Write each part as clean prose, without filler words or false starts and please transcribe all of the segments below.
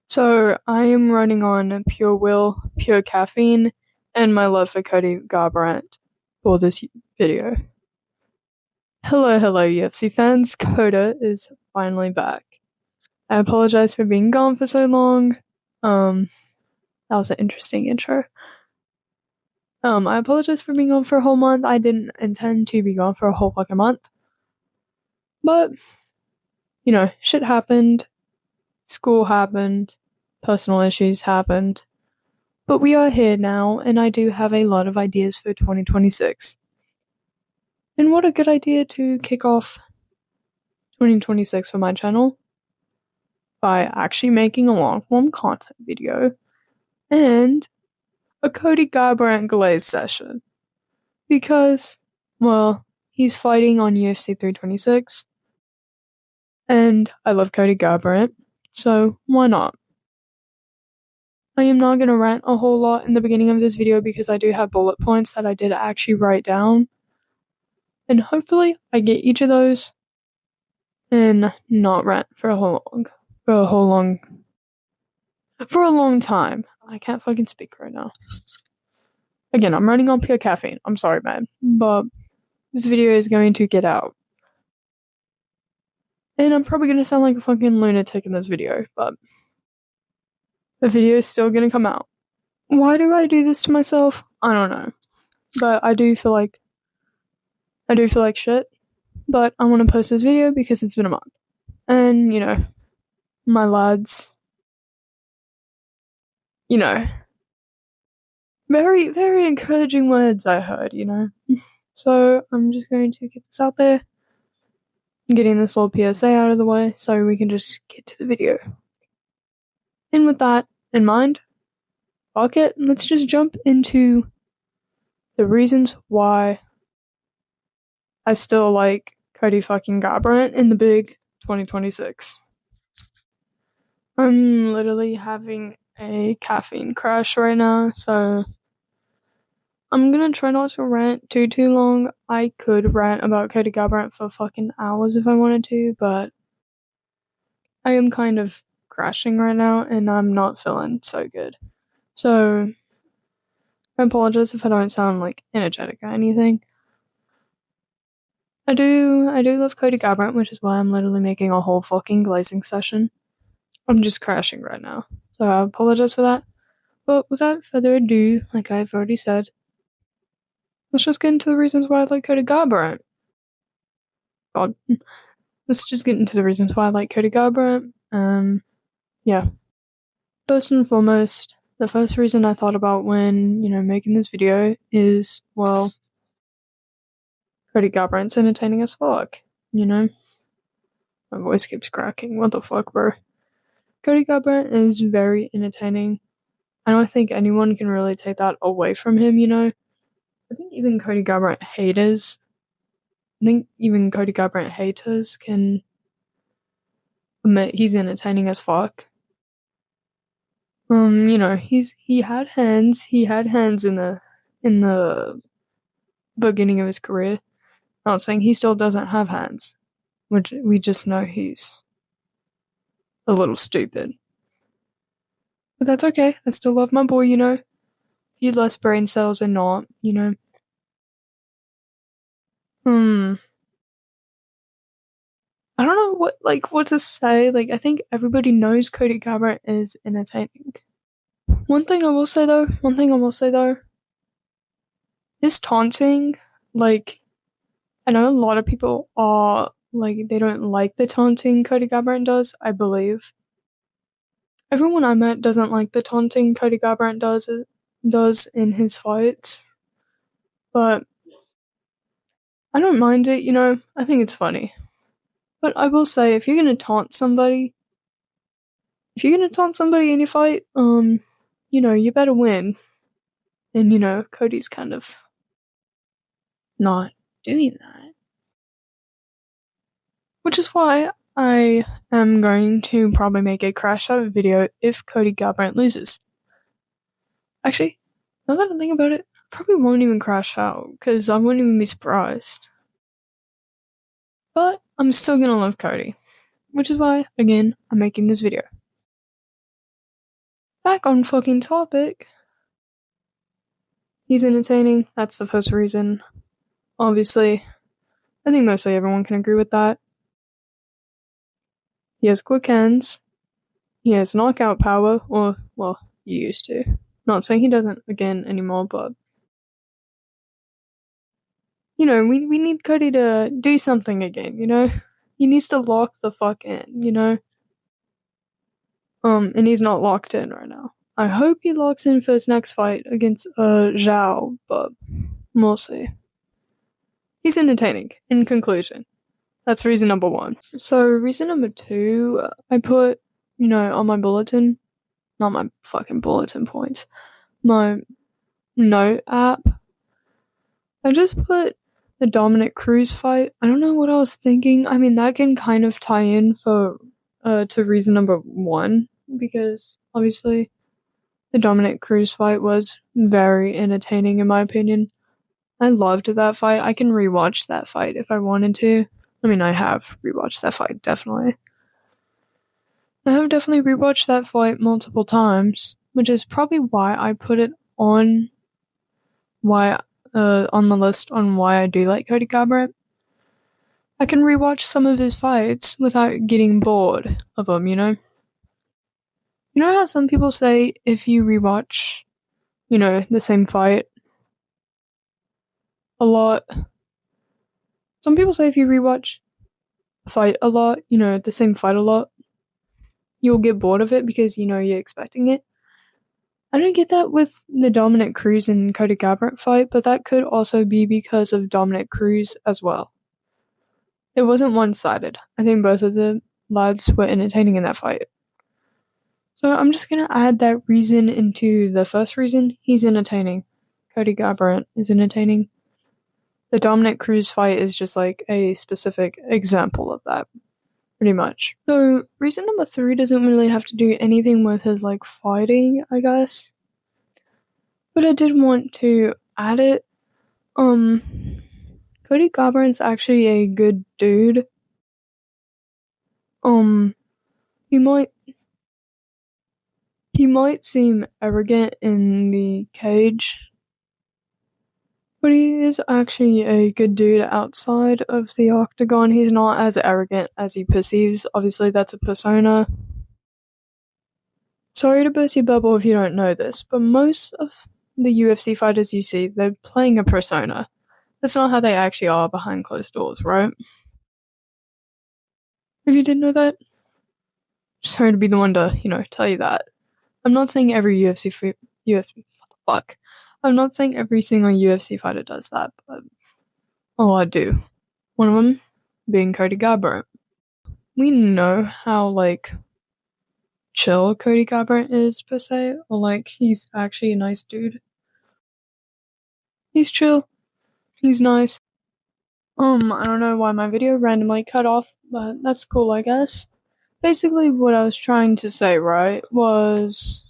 So I am running on pure will, pure caffeine, and my love for Cody Garbrandt for this video. Hello UFC fans, Kota is finally back. I apologize for being gone for so long. That was an interesting intro. I apologize for being gone for a whole month. I didn't intend to be gone for a whole fucking month. But, shit happened. School happened. Personal issues happened. But we are here now, and I do have a lot of ideas for 2026. And what a good idea to kick off 2026 for my channel by actually making a long-form content video and a Cody Garbrandt Glazed session. Because, well, he's fighting on UFC 326, and I love Cody Garbrandt, so why not? I am not going to rant a whole lot in the beginning of this video because I do have bullet points that I did actually write down. And hopefully I get each of those and not rant for a long time. I can't fucking speak right now. Again, I'm running on pure caffeine. I'm sorry, man. But this video is going to get out. And I'm probably going to sound like a fucking lunatic in this video, but the video is still going to come out. Why do I do this to myself? I don't know. But I do feel like shit. But I want to post this video because it's been a month. And, my lads, very, very encouraging words I heard, So I'm just going to get this out there. I'm getting this little PSA out of the way so we can just get to the video. And with that in mind, fuck it, let's just jump into the reasons why I still like Cody fucking Garbrandt in the big 2026. I'm literally having a caffeine crash right now, so I'm gonna try not to rant too long. I could rant about Cody Garbrandt for fucking hours if I wanted to, but I am kind of crashing right now and I'm not feeling so good. So I apologize if I don't sound like energetic or anything. I do love Cody Garbrandt, which is why I'm literally making a whole fucking glazing session. I'm just crashing right now. So I apologize for that. But without further ado, like I've already said, let's just get into the reasons why I like Cody Garbrandt. God. Let's just get into the reasons why I like Cody Garbrandt. Yeah. First and foremost, the first reason I thought about when, making this video is, well, Cody Garbrandt's entertaining as fuck, My voice keeps cracking. What the fuck, bro? Cody Garbrandt is very entertaining. I don't think anyone can really take that away from him, I think even Cody Garbrandt haters can admit he's entertaining as fuck. He had hands in the beginning of his career. Not saying he still doesn't have hands, which we just know he's a little stupid. But that's okay. I still love my boy, A few less brain cells and not, I don't know what to say. I think everybody knows Cody Garbrandt is entertaining. One thing I will say though, is taunting, I know a lot of people are, they don't like the taunting Cody Garbrandt does, I believe. Everyone I met doesn't like the taunting Cody Garbrandt does in his fights. But I don't mind it, I think it's funny. But I will say, if you're gonna taunt somebody in your fight, you better win. And, Cody's kind of not doing that. Which is why I am going to probably make a crash out video if Cody Garbrandt loses. Actually, now that I think about it, I probably won't even crash out, because I wouldn't even be surprised. But I'm still gonna love Cody. Which is why, again, I'm making this video. back on fucking topic. He's entertaining. That's the first reason. Obviously, I think mostly everyone can agree with that. He has quick hands. He has knockout power, or, well, he used to. Not saying he doesn't again anymore, but we need Cody to do something again, He needs to lock the fuck in, and he's not locked in right now. I hope he locks in for his next fight against Zhao, but we'll see. He's entertaining, in conclusion. That's reason number 1. So reason number 2, I put, on my bulletin, not my fucking bulletin points, my note app, I just put the Dominic Cruz fight. I don't know what I was thinking. I mean, that can kind of tie in to reason number 1, because obviously the Dominic Cruz fight was very entertaining in my opinion. I loved that fight. I can rewatch that fight if I wanted to. I mean, I have rewatched that fight, definitely. I have definitely rewatched that fight multiple times, which is probably why I put it on the list on why I do like Cody Garbrandt. I can rewatch some of his fights without getting bored of them, You know how some people say if you rewatch, the same fight a lot? Some people say if you rewatch a fight a lot, the same fight a lot, you'll get bored of it because you're expecting it. I don't get that with the Dominic Cruz and Cody Garbrandt fight, but that could also be because of Dominic Cruz as well. It wasn't one-sided. I think both of the lads were entertaining in that fight. So I'm just gonna add that reason into the first reason. He's entertaining. Cody Garbrandt is entertaining. The Dominic Cruz fight is just like a specific example of that. Pretty much. So, reason number 3 doesn't really have to do anything with his, fighting, I guess. But I did want to add it. Cody Garbrandt's actually a good dude. He might seem arrogant in the cage, but he is actually a good dude outside of the octagon. He's not as arrogant as he perceives. Obviously, that's a persona. Sorry to burst your bubble if you don't know this, but most of the UFC fighters you see, they're playing a persona. That's not how they actually are behind closed doors, right? If you didn't know that, sorry to be the one to, tell you that. I'm not saying every UFC, what the fuck? I'm not saying every single UFC fighter does that, but a lot do. One of them being Cody Garbrandt. We know how, chill Cody Garbrandt is, per se, or, he's actually a nice dude. He's chill. He's nice. I don't know why my video randomly cut off, but that's cool, I guess. Basically, what I was trying to say, right, was...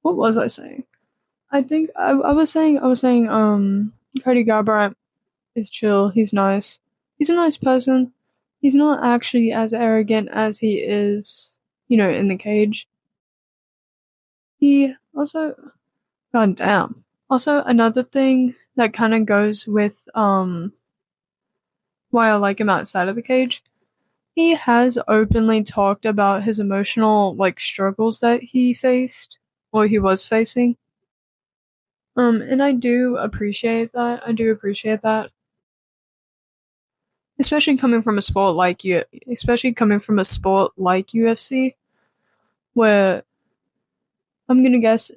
What was I saying? I think I was saying, Cody Garbrandt is chill, he's nice. He's a nice person. He's not actually as arrogant as he is, in the cage. He also... God damn. Also, another thing that kind of goes with, why I like him outside of the cage, he has openly talked about his emotional, struggles that he faced, or he was facing. And I do appreciate that. Especially coming from a sport like UFC, where I'm gonna guess,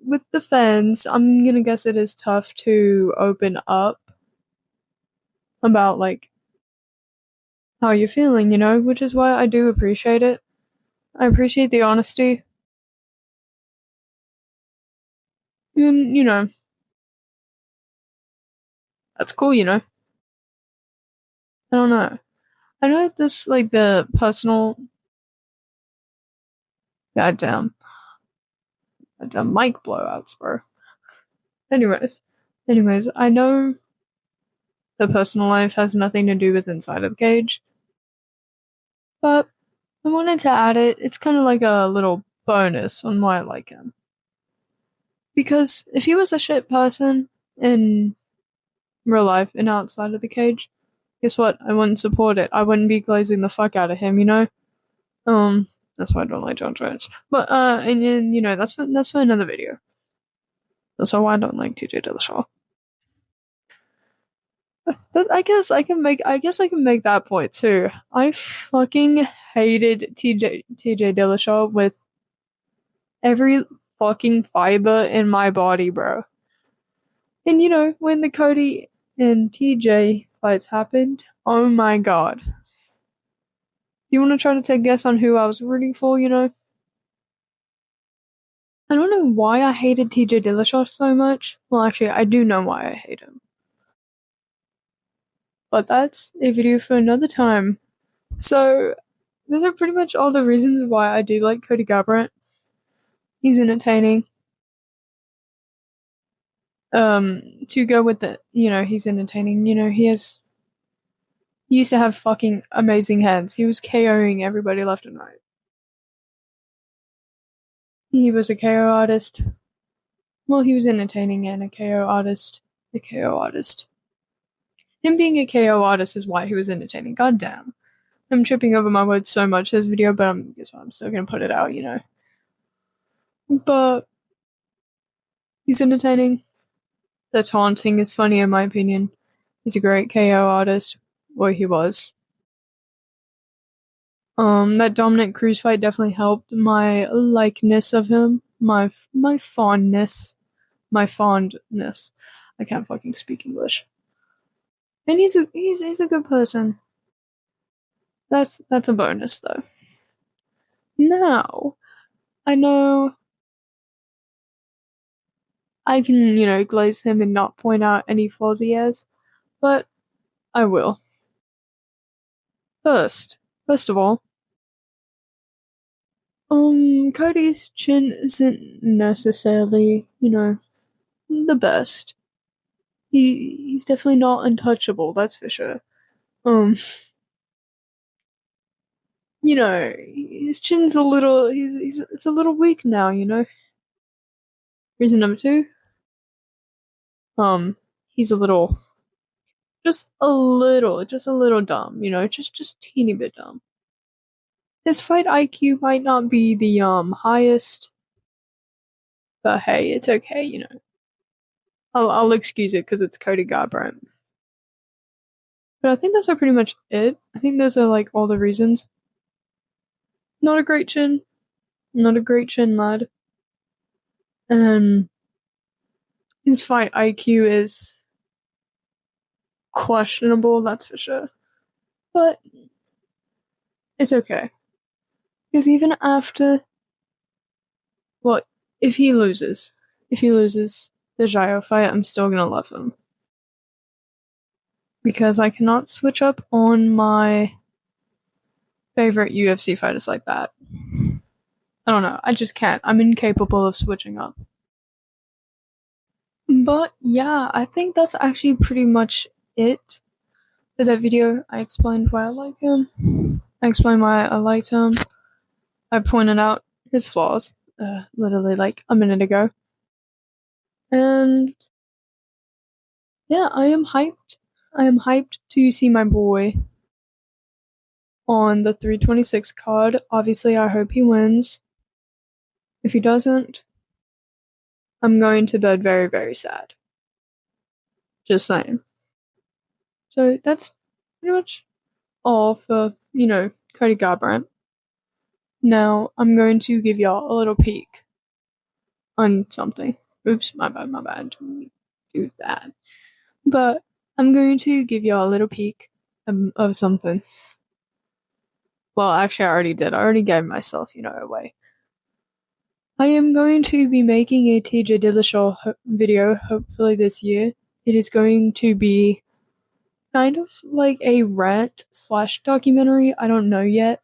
with the fans, I'm gonna guess it is tough to open up about, how you're feeling, which is why I do appreciate it. I appreciate the honesty. And, that's cool, I don't know. I know this, the personal... Goddamn mic blowouts, bro. Anyways, I know the personal life has nothing to do with inside of the cage, but I wanted to add it. It's kind of like a little bonus on why I like him. Because if he was a shit person in real life and outside of the cage, guess what? I wouldn't support it. I wouldn't be glazing the fuck out of him, you know? That's why I don't like John Jones. But, and you know, that's for another video. That's why I don't like TJ Dillashaw. I guess I can make that point too. I fucking hated TJ Dillashaw with every fucking fiber in my body, bro. And you know, when the Cody and TJ fights happened, oh my god. You want to try to take a guess on who I was rooting for, you know? I don't know why I hated TJ Dillashaw so much. Well, actually, I do know why I hate him. But that's a video for another time. So, those are pretty much all the reasons why I do like Cody Garbrandt. He's entertaining. To go with it, you know, he's entertaining. You know, he used to have fucking amazing hands. He was KOing everybody left and right. He was a KO artist. Well, he was entertaining and a KO artist. A KO artist. Him being a KO artist is why he was entertaining. God damn. I'm tripping over my words so much this video, but guess what? I'm still gonna put it out, you know. But he's entertaining. The taunting is funny in my opinion. He's a great KO artist. Or he was. That Dominic Cruz fight definitely helped my likeness of him. My fondness. My fondness. I can't fucking speak English. And he's a good person. That's a bonus though. Now, I know I can, you know, glaze him and not point out any flaws he has, but I will. First of all, Cody's chin isn't necessarily, you know, the best. He's definitely not untouchable, that's for sure. You know, his chin's a little, it's a little weak now, you know. Reason number two, he's just a little dumb, you know, just teeny bit dumb. His fight IQ might not be the highest, but hey, it's okay, you know. I'll excuse it because it's Cody Garbrandt. But I think those are pretty much it. I think those are like all the reasons. Not a great chin, lad. His fight IQ is questionable, that's for sure. But it's okay. Because even after, well, if he loses the Jairo fight, I'm still gonna love him. Because I cannot switch up on my favorite UFC fighters like that. I don't know, I just can't. I'm incapable of switching up. But yeah, I think that's actually pretty much it for that video. I explained why I like him. I explained why I liked him. I pointed out his flaws, literally like a minute ago. And yeah, I am hyped. I am hyped to see my boy on the 326 card. Obviously, I hope he wins. If he doesn't, I'm going to bed very, very sad. Just saying. So that's pretty much all for, you know, Cody Garbrandt. Now, I'm going to give y'all a little peek on something. Oops, my bad. Didn't do that. But I'm going to give y'all a little peek of something. Well, actually, I already did. I already gave myself, you know, away. I am going to be making a TJ Dillashaw video, hopefully this year. It is going to be kind of like a rant / documentary. I don't know yet.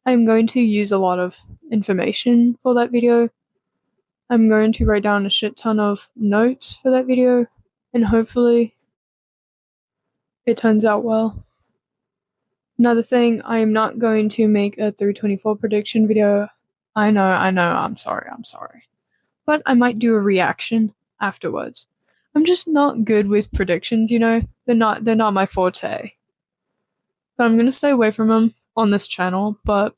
I'm going to use a lot of information for that video. I'm going to write down a shit ton of notes for that video, and hopefully it turns out well. Another thing, I am not going to make a 324 prediction video. I know, I'm sorry. But I might do a reaction afterwards. I'm just not good with predictions, you know? They're not my forte. But I'm gonna stay away from them on this channel, but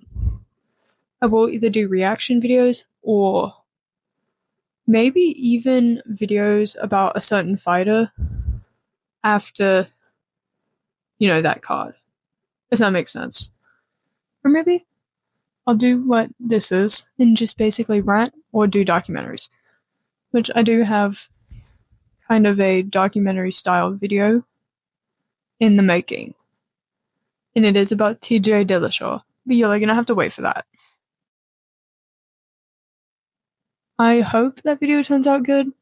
I will either do reaction videos or maybe even videos about a certain fighter after, you know, that card. If that makes sense. Or maybe I'll do what this is and just basically rant or do documentaries. Which I do have kind of a documentary style video in the making. And it is about TJ Dillashaw. But you're gonna have to wait for that. I hope that video turns out good.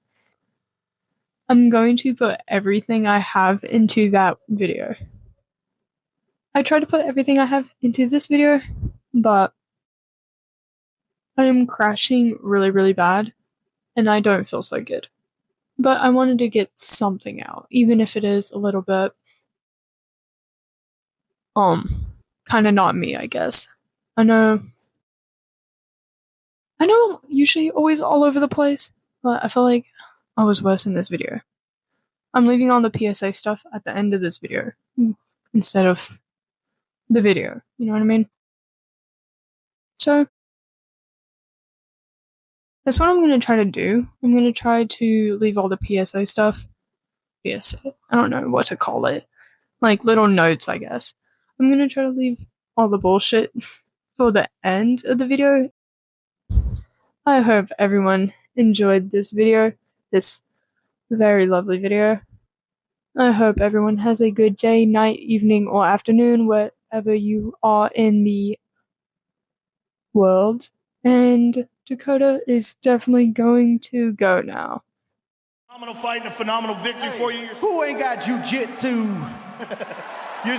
I'm going to put everything I have into that video. I tried to put everything I have into this video, but I am crashing really, really bad, and I don't feel so good. But I wanted to get something out, even if it is a little bit, kind of not me, I guess. I know I'm usually always all over the place, but I feel like I was worse in this video. I'm leaving all the PSA stuff at the end of this video instead of the video, you know what I mean? So that's what I'm going to try to do. I'm going to try to leave all the PSA stuff. PSA, I don't know what to call it. Like little notes, I guess. I'm going to try to leave all the bullshit for the end of the video. I hope everyone enjoyed this video, this very lovely video. I hope everyone has a good day, night, evening, or afternoon, wherever you are in the world. And Dakota is definitely going to go now. Phenomenal fight and a phenomenal victory for you. Who ain't got jiu-jitsu? You're